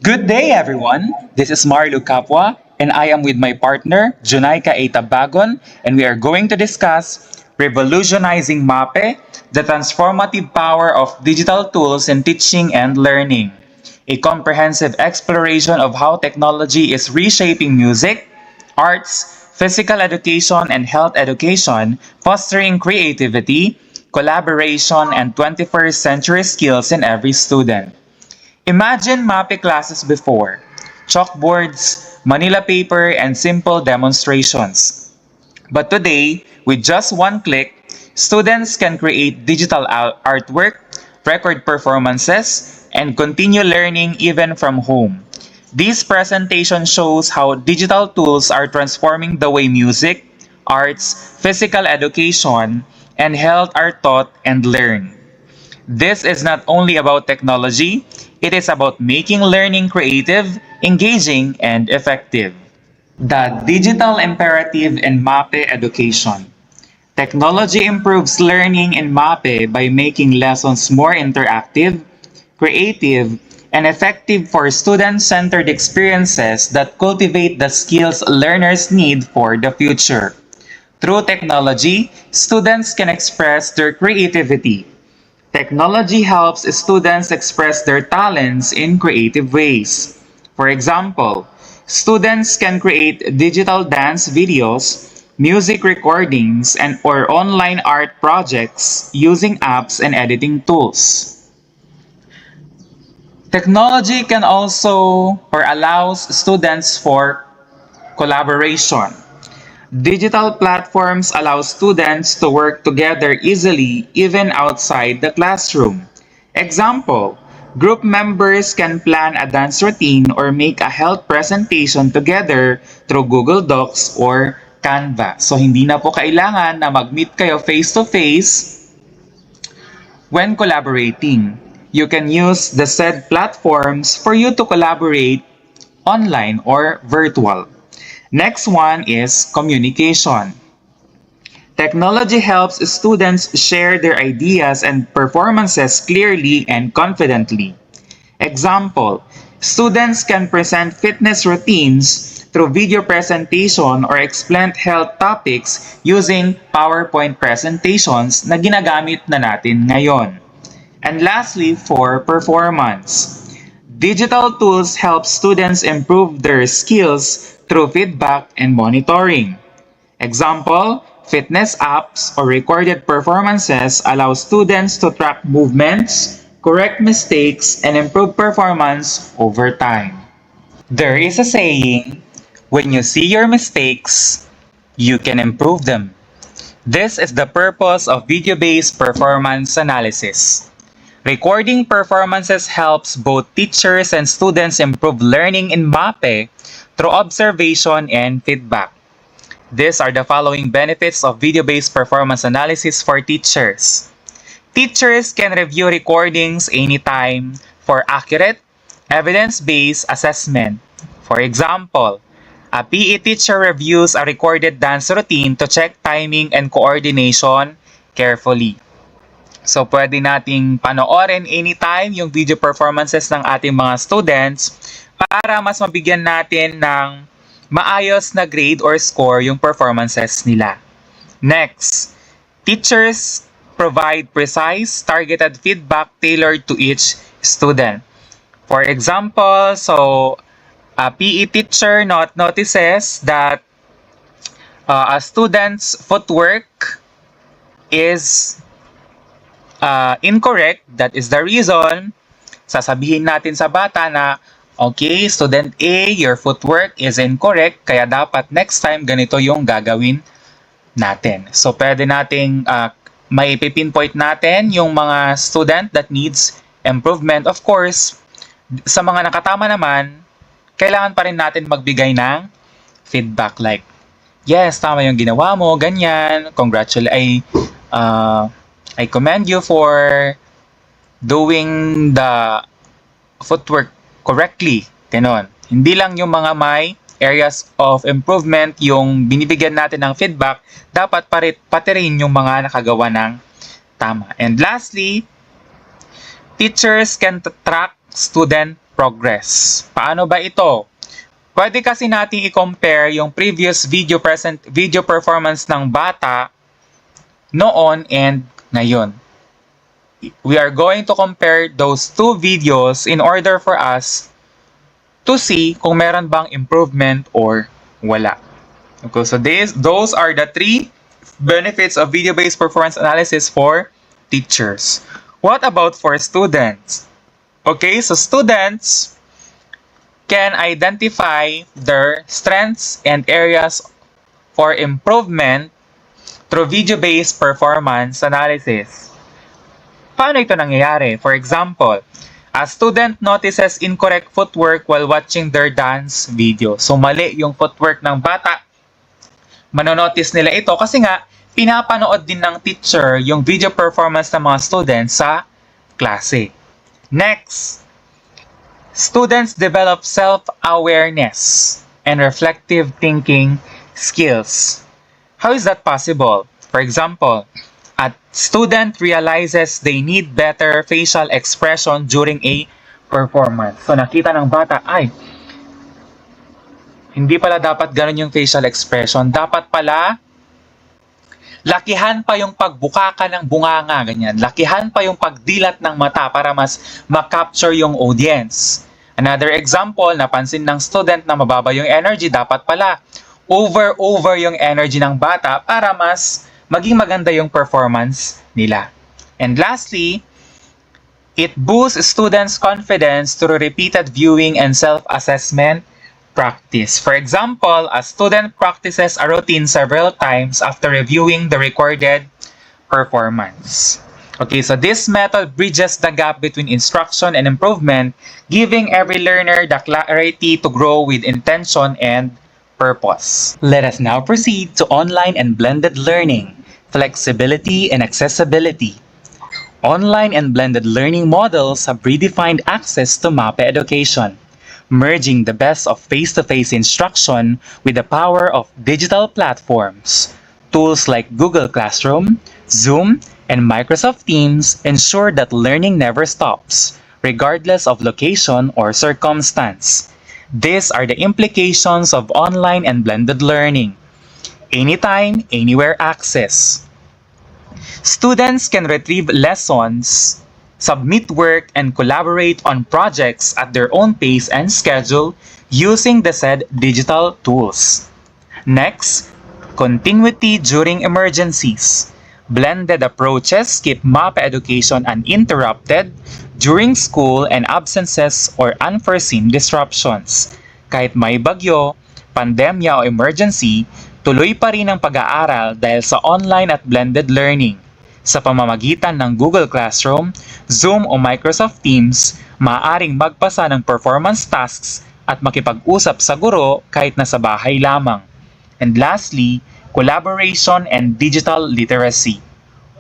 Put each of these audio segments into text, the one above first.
Good day, everyone. This is Marlo Capua, and I am with my partner, Junaika Eitabagon, and we are going to discuss Revolutionizing MAPE, the transformative power of digital tools in teaching and learning. A comprehensive exploration of how technology is reshaping music, arts, physical education, and health education, fostering creativity, collaboration, and 21st century skills in every student. Imagine MAPE classes before: chalkboards, Manila paper, and simple demonstrations. But today, with just one click, students can create digital artwork, record performances, and continue learning even from home. This presentation shows how digital tools are transforming the way music, arts, physical education, and health are taught and learned. This is not only about technology, it is about making learning creative, engaging, and effective. The digital imperative in MAPE education. Technology improves learning in MAPE by making lessons more interactive, creative, and effective for student-centered experiences that cultivate the skills learners need for the future. Through technology, students can express their creativity. Technology helps students express their talents in creative ways. For example, students can create digital dance videos, music recordings, and or online art projects using apps and editing tools. Technology can also or allows students for collaboration. Digital platforms allow students to work together easily even outside the classroom. Example, group members can plan a dance routine or make a health presentation together through Google Docs or Canva. So hindi na po kailangan na mag-meet kayo face-to-face when collaborating. You can use the said platforms for you to collaborate online or virtual. Next one is communication. Technology helps students share their ideas and performances clearly and confidently. Example, students can present fitness routines through video presentation or explain health topics using PowerPoint presentations na ginagamit na natin ngayon. And lastly, for performance. Digital tools help students improve their skills through feedback and monitoring. Example, fitness apps or recorded performances allow students to track movements, correct mistakes, and improve performance over time. There is a saying, when you see your mistakes, you can improve them. This is the purpose of video-based performance analysis. Recording performances helps both teachers and students improve learning in MAPE through observation and feedback. These are the following benefits of video-based performance analysis for teachers. Teachers can review recordings anytime for accurate, evidence-based assessment. For example, a PE teacher reviews a recorded dance routine to check timing and coordination carefully. So, pwede nating panoorin anytime yung video performances ng ating mga students para mas mabigyan natin ng maayos na grade or score yung performances nila. Next, teachers provide precise, targeted feedback tailored to each student. For example, a PE teacher notices that a student's footwork is incorrect. That is the reason. Sasabihin natin sa bata na, okay, student A, your footwork is incorrect, kaya dapat next time ganito yung gagawin natin. So, pwede nating may pinpoint natin yung mga student that needs improvement. Of course, sa mga nakatama naman, kailangan pa rin natin magbigay ng feedback like, yes, tama yung ginawa mo, ganyan, I commend you for doing the footwork correctly. Ganon. Hindi lang yung mga may areas of improvement yung binibigyan natin ng feedback, dapat pati rin yung mga nakagawa ng tama. And lastly, teachers can track student progress. Paano ba ito? Pwede kasi nating i-compare yung previous video performance ng bata noon and ngayon. We are going to compare those two videos in order for us to see kung meron bang improvement or wala. Okay, so those are the 3 benefits of video-based performance analysis for teachers. What about for students? Okay, so students can identify their strengths and areas for improvement through video-based performance analysis. Paano ito nangyayari? For example, a student notices incorrect footwork while watching their dance video. So mali yung footwork ng bata. Manonotice nila ito kasi nga pinapanood din ng teacher yung video performance ng mga students sa klase. Next, students develop self-awareness and reflective thinking skills. How is that possible? For example, a student realizes they need better facial expression during a performance. So nakita ng bata, ay, hindi pala dapat ganun yung facial expression. Dapat pala, lakihan pa yung pagbuka ka ng bunganga, ganyan. Lakihan pa yung pagdilat ng mata para mas makapture yung audience. Another example, napansin ng student na mababa yung energy, dapat pala over yung energy ng bata para mas maging maganda yung performance nila. And lastly, it boosts students' confidence through repeated viewing and self-assessment practice. For example, a student practices a routine several times after reviewing the recorded performance. Okay, so this method bridges the gap between instruction and improvement, giving every learner the clarity to grow with intention and purpose. Let us now proceed to online and blended learning, flexibility and accessibility. Online and blended learning models have redefined access to MAPE education, merging the best of face-to-face instruction with the power of digital platforms. Tools like Google Classroom, Zoom, and Microsoft Teams ensure that learning never stops, regardless of location or circumstance. These are the implications of online and blended learning. Anytime, anywhere access. Students can retrieve lessons, submit work, and collaborate on projects at their own pace and schedule using the said digital tools. Next, continuity during emergencies. Blended approaches keep MAPE education uninterrupted during school and absences or unforeseen disruptions. Kahit may bagyo, pandemya o emergency, tuloy pa rin ang pag-aaral dahil sa online at blended learning. Sa pamamagitan ng Google Classroom, Zoom o Microsoft Teams, maaaring magpasa ng performance tasks at makipag-usap sa guro kahit nasa bahay lamang. And lastly, collaboration and digital literacy.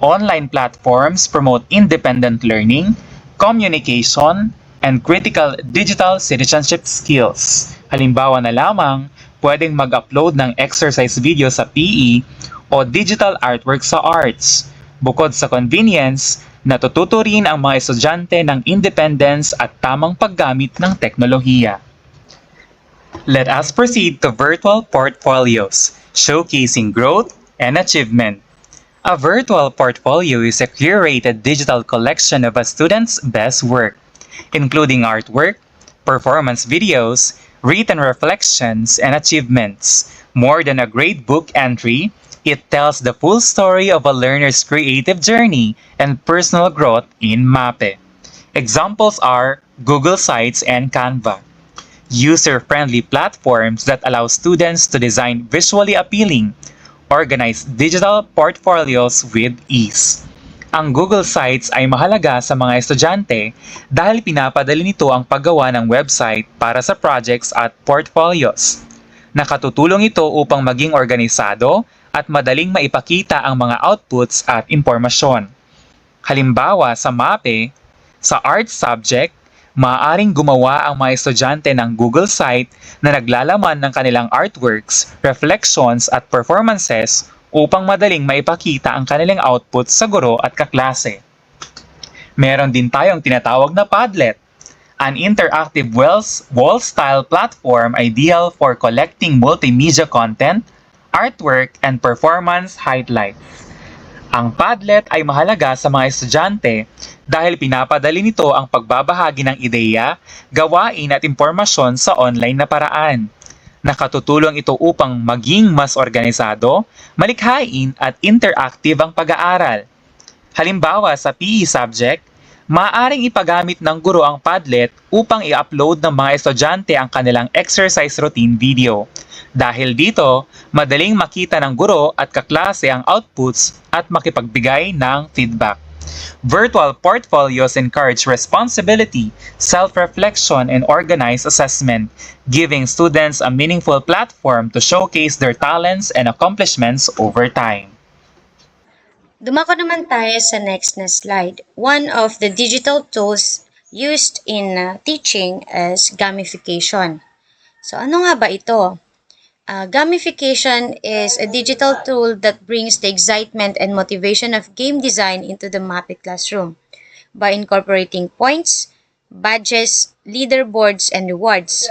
Online platforms promote independent learning, communication, and critical digital citizenship skills. Halimbawa na lamang, pwedeng mag-upload ng exercise video sa PE o digital artwork sa arts. Bukod sa convenience, natututo rin ang mga estudyante ng independence at tamang paggamit ng teknolohiya. Let us proceed to virtual portfolios, showcasing growth and achievement. A virtual portfolio is a curated digital collection of a student's best work, including artwork, performance videos, written reflections, and achievements. More than a gradebook entry, it tells the full story of a learner's creative journey and personal growth in MAPE. Examples are Google Sites and Canva, user-friendly platforms that allow students to design visually appealing, organize digital portfolios with ease. Ang Google Sites ay mahalaga sa mga estudyante dahil pinapadali nito ang paggawa ng website para sa projects at portfolios. Nakatutulong ito upang maging organisado at madaling maipakita ang mga outputs at impormasyon. Halimbawa sa MAPE, sa art subject, maaaring gumawa ang mga estudyante ng Google site na naglalaman ng kanilang artworks, reflections at performances upang madaling maipakita ang kanilang outputs sa guro at kaklase. Meron din tayong tinatawag na Padlet, An interactive wall-style platform ideal for collecting multimedia content, artwork, and performance highlights. Ang Padlet ay mahalaga sa mga estudyante dahil pinapadali nito ang pagbabahagi ng ideya, gawain at impormasyon sa online na paraan. Nakatutulong ito upang maging mas organisado, malikhain at interactive ang pag-aaral. Halimbawa sa PE subject, maaaring ipagamit ng guro ang Padlet upang i-upload ng mga estudyante ang kanilang exercise routine video. Dahil dito, madaling makita ng guro at kaklase ang outputs at makipagbigay ng feedback. Virtual portfolios encourage responsibility, self-reflection, and organized assessment, giving students a meaningful platform to showcase their talents and accomplishments over time. Dumako naman tayo sa next na slide. One of the digital tools used in teaching is gamification. So ano nga ba ito? Gamification is a digital tool that brings the excitement and motivation of game design into the MAPE classroom by incorporating points, badges, leaderboards, and rewards.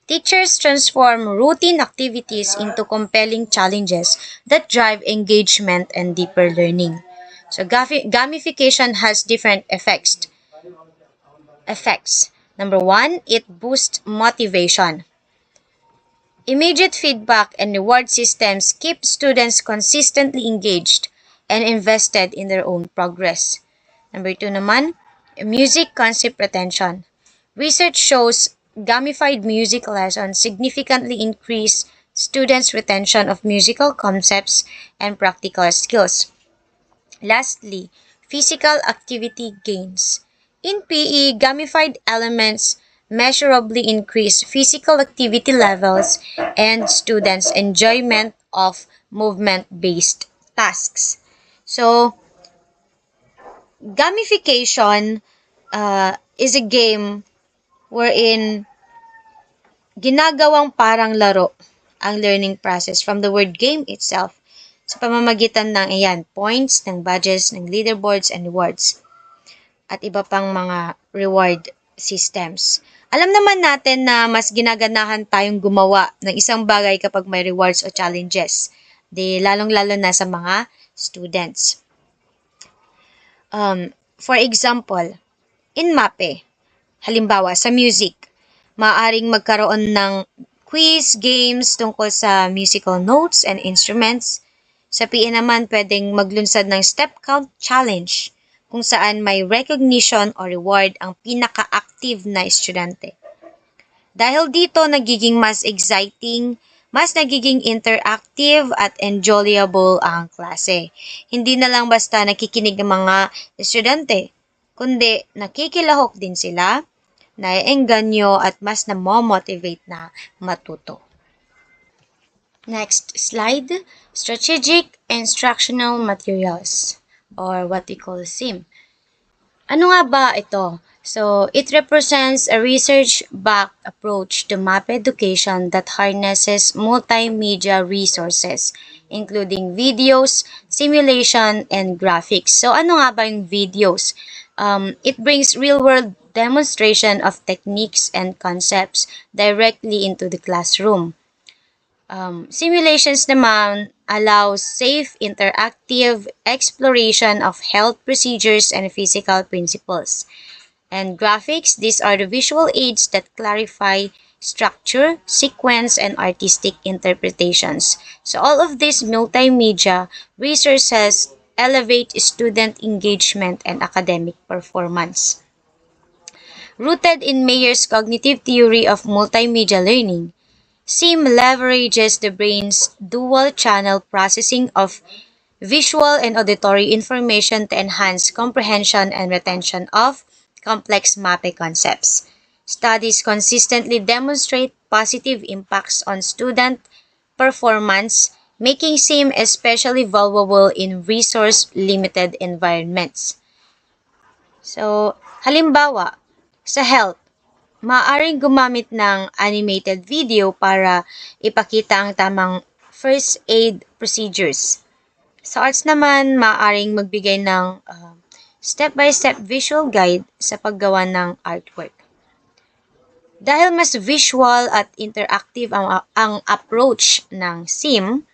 Teachers transform routine activities into compelling challenges that drive engagement and deeper learning. So gamification has different effects. Number one, it boosts motivation. Immediate feedback and reward systems keep students consistently engaged and invested in their own progress. Number two naman, music concept retention. Research shows gamified music lessons significantly increase students' retention of musical concepts and practical skills. Lastly, physical activity gains. In PE, gamified elements measurably increase physical activity levels and students' enjoyment of movement-based tasks. So, gamification is a game wherein ginagawang parang laro ang learning process from the word game itself sa pamamagitan ng points, ng badges, ng leaderboards, and rewards at iba pang mga reward systems. Alam naman natin na mas ginaganahan tayong gumawa ng isang bagay kapag may rewards o challenges, lalong-lalo na sa mga students. For example, in MAPE, halimbawa sa music, maaaring magkaroon ng quiz, games tungkol sa musical notes and instruments. Sa PE naman, pwedeng maglunsad ng step count challenge kung saan may recognition o reward ang pinaka-active na estudyante. Dahil dito, nagiging mas exciting, mas nagiging interactive at enjoyable ang klase. Hindi na lang basta nakikinig ng mga estudyante, kundi nakikilahok din sila, naiengganyo at mas namomotivate na matuto. Next slide, strategic instructional materials, or what we call SIM. Ano nga ba ito? So, it represents a research-backed approach to MAPE education that harnesses multimedia resources, including videos, simulation, and graphics. So, ano nga ba yung videos? It brings real-world demonstration of techniques and concepts directly into the classroom. Simulations naman allows safe, interactive exploration of health procedures and physical principles. And graphics, these are the visual aids that clarify structure, sequence, and artistic interpretations. So all of these multimedia resources elevate student engagement and academic performance. Rooted in Mayer's cognitive theory of multimedia learning, SIM leverages the brain's dual-channel processing of visual and auditory information to enhance comprehension and retention of complex MAPE concepts. Studies consistently demonstrate positive impacts on student performance, making SIM especially valuable in resource-limited environments. So, halimbawa, sa health, maaaring gumamit ng animated video para ipakita ang tamang first aid procedures. Sa arts naman, maaaring magbigay ng step-by-step visual guide sa paggawa ng artwork. Dahil mas visual at interactive ang approach ng SIM,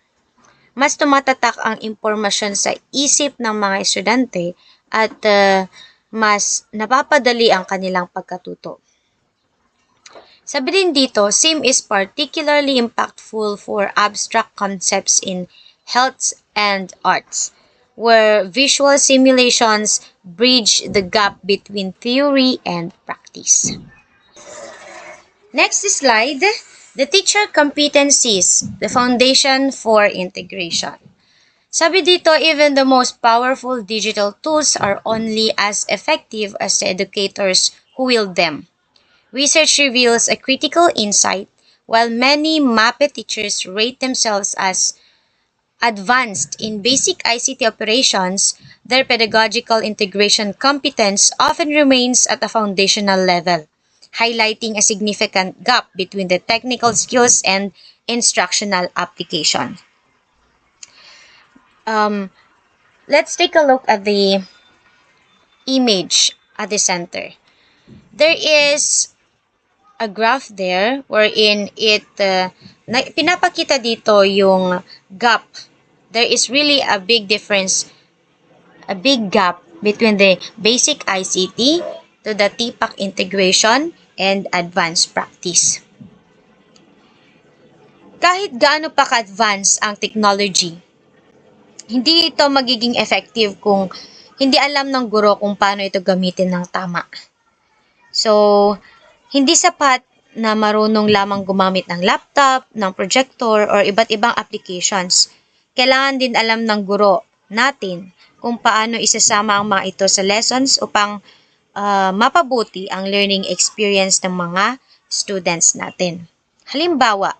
mas tumatatak ang impormasyon sa isip ng mga estudyante at mas napapadali ang kanilang pagkatuto. Sabi din dito, SIM is particularly impactful for abstract concepts in health and arts, where visual simulations bridge the gap between theory and practice. Next slide, the teacher competencies, the foundation for integration. Sabi dito, even the most powerful digital tools are only as effective as the educators who wield them. Research reveals a critical insight. While many MAPE teachers rate themselves as advanced in basic ICT operations, their pedagogical integration competence often remains at a foundational level, highlighting a significant gap between the technical skills and instructional application. Let's take a look at the image at the center. There is a graph there wherein pinapakita dito yung gap. There is really a big difference, a big gap between the basic ICT to the TPAC integration and advanced practice. Kahit gaano pa ka-advance ang technology, hindi ito magiging effective kung hindi alam ng guro kung paano ito gamitin ng tama. So, hindi sapat na marunong lamang gumamit ng laptop, ng projector, or iba't ibang applications. Kailangan din alam ng guro natin kung paano isasama ang mga ito sa lessons upang mapabuti ang learning experience ng mga students natin. Halimbawa,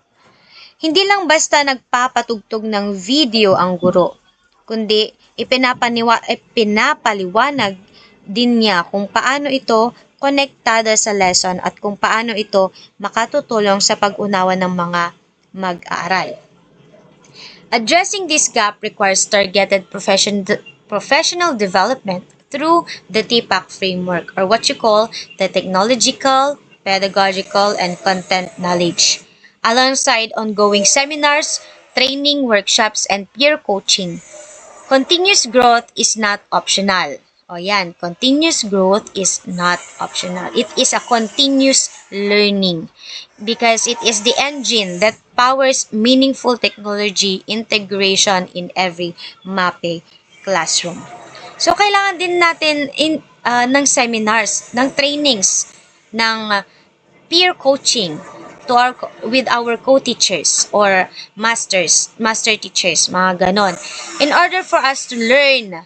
hindi lang basta nagpapatugtog ng video ang guro, kundi ipinapaliwanag din niya kung paano ito konektada sa lesson at kung paano ito makatutulong sa pag-unawa ng mga mag-aaral. Addressing this gap requires targeted professional development through the TPAC framework, or what you call the technological, pedagogical, and content knowledge, alongside ongoing seminars, training, workshops, and peer coaching. Continuous growth is not optional. O yan, continuous growth is not optional. It is a continuous learning because it is the engine that powers meaningful technology integration in every MAPE classroom. So, kailangan din natin ng seminars, ng trainings, ng peer coaching with our co-teachers or master teachers, mga ganon. In order for us to learn,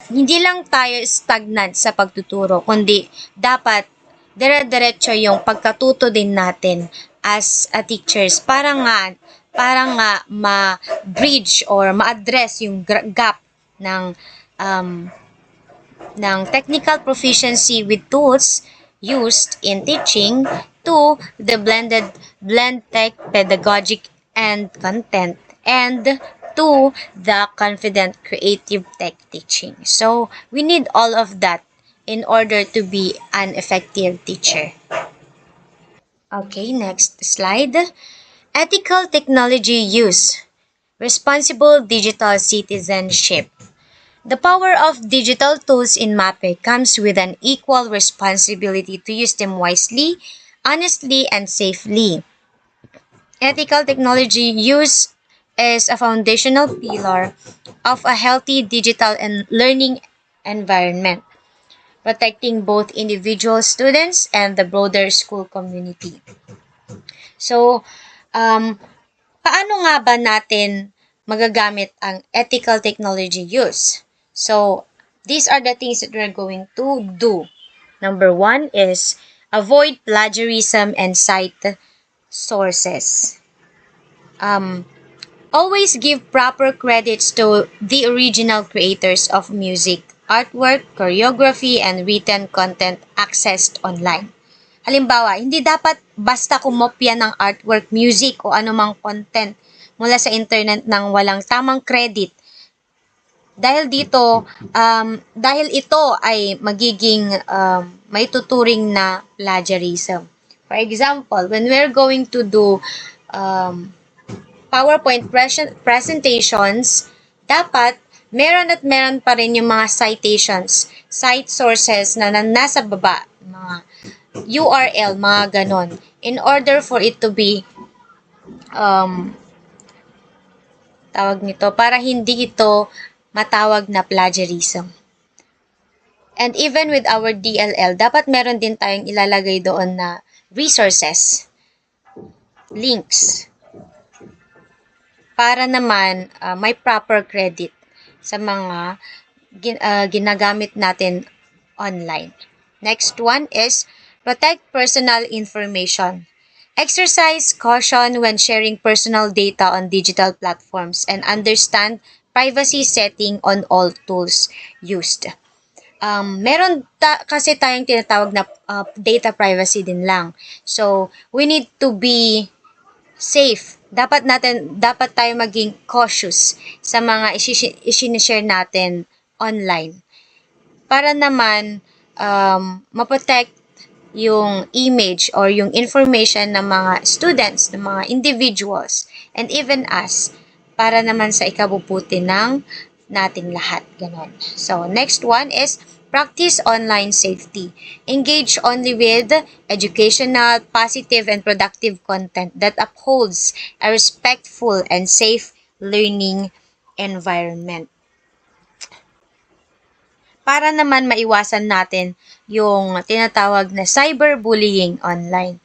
hindi lang tayo stagnant sa pagtuturo, kundi dapat dire-diretso yung pagkatuto din natin as a teachers para nga ma-bridge or ma-address yung gap ng technical proficiency with tools used in teaching to the blend tech, pedagogic, and content, and to the confident creative tech teaching. So, we need all of that in order to be an effective teacher. Okay, next slide. Ethical technology use. Responsible digital citizenship. The power of digital tools in MAPE comes with an equal responsibility to use them wisely, honestly, and safely. Ethical technology use is a foundational pillar of a healthy digital and learning environment, protecting both individual students and the broader school community. So, paano nga ba natin magagamit ang ethical technology use? So, these are the things that we're going to do. Number 1 is avoid plagiarism and cite sources. Always give proper credits to the original creators of music, artwork, choreography, and written content accessed online. Halimbawa, hindi dapat basta kumopya ng artwork, music, o anumang content mula sa internet nang walang tamang credit. Dahil dito, dahil ito ay magiging may tuturing na plagiarism. For example, when we're going to do PowerPoint presentations, dapat meron pa rin yung mga citations, cite sources na nasa baba, mga URL, mga ganon, in order for it to be tawag nito, para hindi ito matawag na plagiarism. And even with our DLL, dapat meron din tayong ilalagay doon na resources, links, para naman may proper credit sa mga ginagamit natin online. Next one is protect personal information. Exercise caution when sharing personal data on digital platforms and understand privacy setting on all tools used. Meron kasi tayong tinatawag na data privacy din lang. So, we need to be safe. Dapat tayo maging cautious sa mga i-share natin online. Para naman maprotect yung image or yung information ng mga students, ng mga individuals, and even us, para naman sa ikabubuti ng nating lahat. Ganon. So, next one is practice online safety. Engage only with educational, positive, and productive content that upholds a respectful and safe learning environment. Para naman maiwasan natin yung tinatawag na cyberbullying online.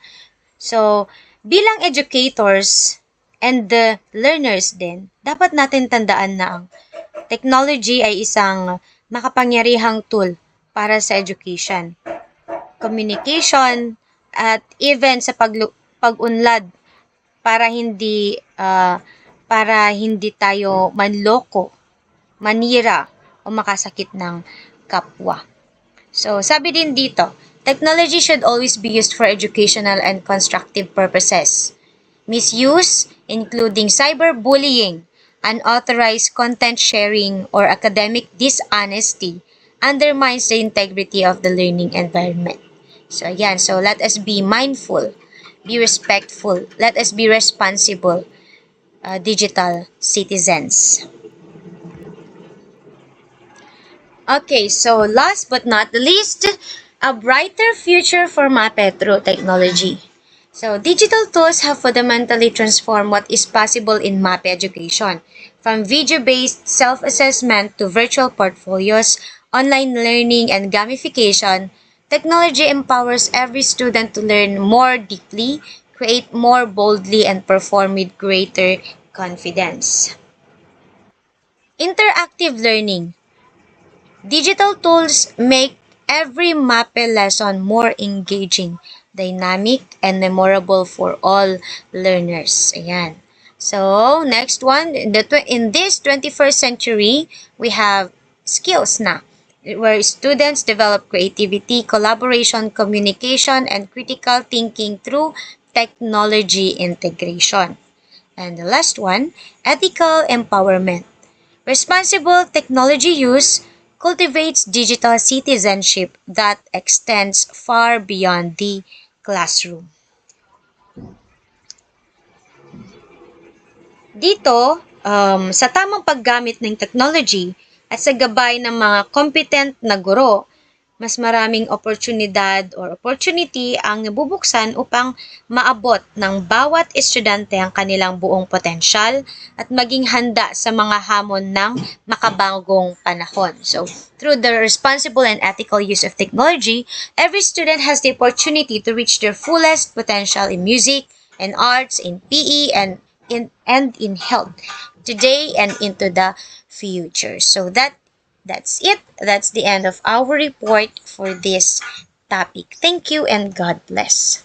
So, bilang educators and the learners din, dapat natin tandaan na ang technology ay isang makapangyarihang tool para sa education, communication, at even sa pag-unlad para hindi tayo manloko, manira, o makasakit ng kapwa. So, sabi din dito, technology should always be used for educational and constructive purposes. Misuse, including cyberbullying, unauthorized content sharing, or academic dishonesty, undermines the integrity of the learning environment. So, ayan. So, let us be mindful, be respectful, let us be responsible digital citizens. Okay, so last but not least, a brighter future for MAPE through technology. So, digital tools have fundamentally transformed what is possible in MAPE education. From video-based self-assessment to virtual portfolios, online learning, and gamification, technology empowers every student to learn more deeply, create more boldly, and perform with greater confidence. Interactive learning. Digital tools make every MAPE lesson more engaging, dynamic, and memorable for all learners. Ayan. So, next one, in this 21st century, we have skills na, where students develop creativity, collaboration, communication, and critical thinking through technology integration. And the last one, ethical empowerment. Responsible technology use cultivates digital citizenship that extends far beyond the classroom. Dito, sa tamang paggamit ng technology at sa gabay ng mga competent na guro, mas maraming opportunity ang nabubuksan upang maabot ng bawat estudyante ang kanilang buong potensyal at maging handa sa mga hamon ng makabagong panahon. So, through the responsible and ethical use of technology, every student has the opportunity to reach their fullest potential in music, in arts, in PE, and in health, today and into the future. So, that's it. That's the end of our report for this topic. Thank you and God bless.